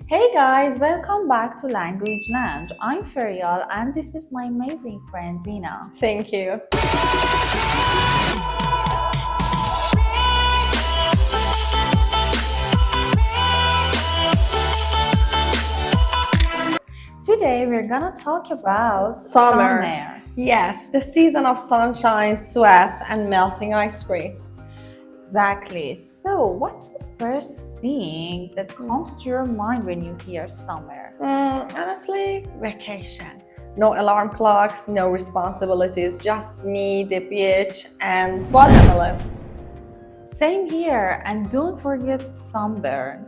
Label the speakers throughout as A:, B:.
A: Hey guys, welcome back to Language Lounge. I'm Ferial and this is my amazing friend Dina.
B: Thank you.
A: Today we're gonna talk about
B: Summer. Yes, the season of sunshine, sweat, and melting ice cream.
A: Exactly. So, what's the first thing that comes to your mind when you hear summer?
B: Honestly, vacation. No alarm clocks, no responsibilities, just me, the beach, and watermelon.
A: Same here, and don't forget sunburn.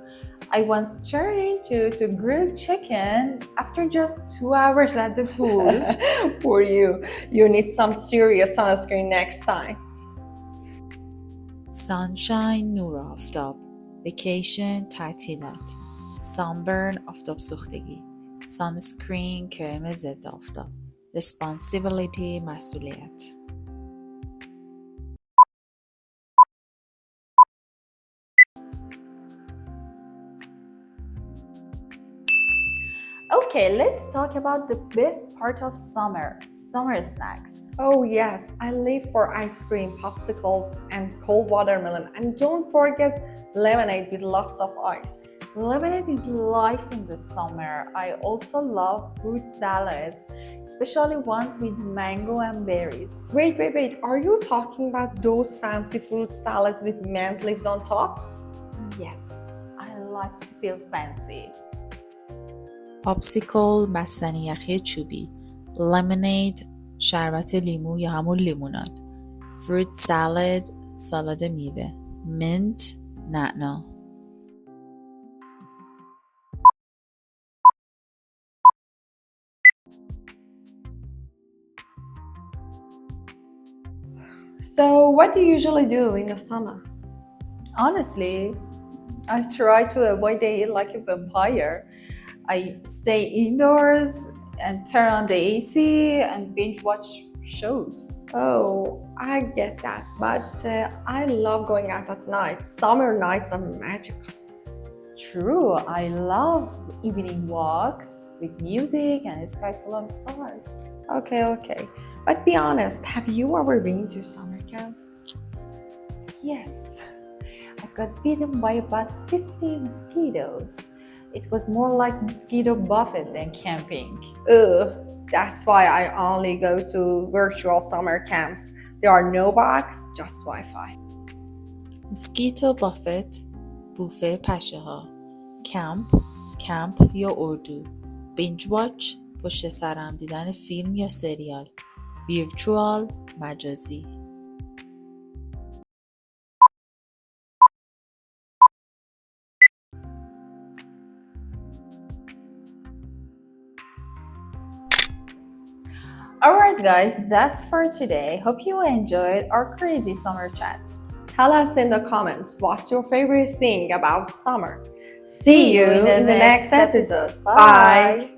A: I once turned into grilled chicken after just 2 hours at the pool.
B: Poor you. You need some serious sunscreen next time.
C: Sunshine نور آفتاب Vacation تعطیلات Sunburn آفتاب سوختگی Sunscreen کرم ضد آفتاب Responsibility مسئولیت
A: Okay, let's talk about the best part of summer snacks.
B: Oh yes, I live for ice cream, popsicles, and cold watermelon. And don't forget lemonade with lots of ice.
A: Lemonade is life in the summer. I also love fruit salads, especially ones with mango and berries.
B: Wait, are you talking about those fancy fruit salads with mint leaves on top?
A: Yes, I like to feel fancy.
C: پاپسیکل بستنی یخی چوبی لمونید شربت لیمو یا همون لیموناد فروت سالاد سالاد میوه منت نعنا
B: So what do you usually do in the summer?
A: Honestly, I try to avoid the heat like a vampire. I stay indoors and turn on the AC and binge watch shows.
B: Oh, I get that, but I love going out at night. Summer nights are magical.
A: True, I love evening walks with music and a sky full of stars.
B: Okay. But be honest, have you ever been to summer camps?
A: Yes, I got bitten by about 50 mosquitoes. It was more like mosquito buffet than camping.
B: Ugh, that's why I only go to virtual summer camps. There are no bugs, just Wi-Fi.
C: مسکیتو بافت بوفه پشه ها کمپ یا اردو بینج واچ پشت سرم دیدن فیلم یا سریال ویرچوال مجازی
A: Alright guys, that's for today. Hope you enjoyed our crazy summer chat.
B: Tell us in the comments what's your favorite thing about summer. See you in the next episode. Bye.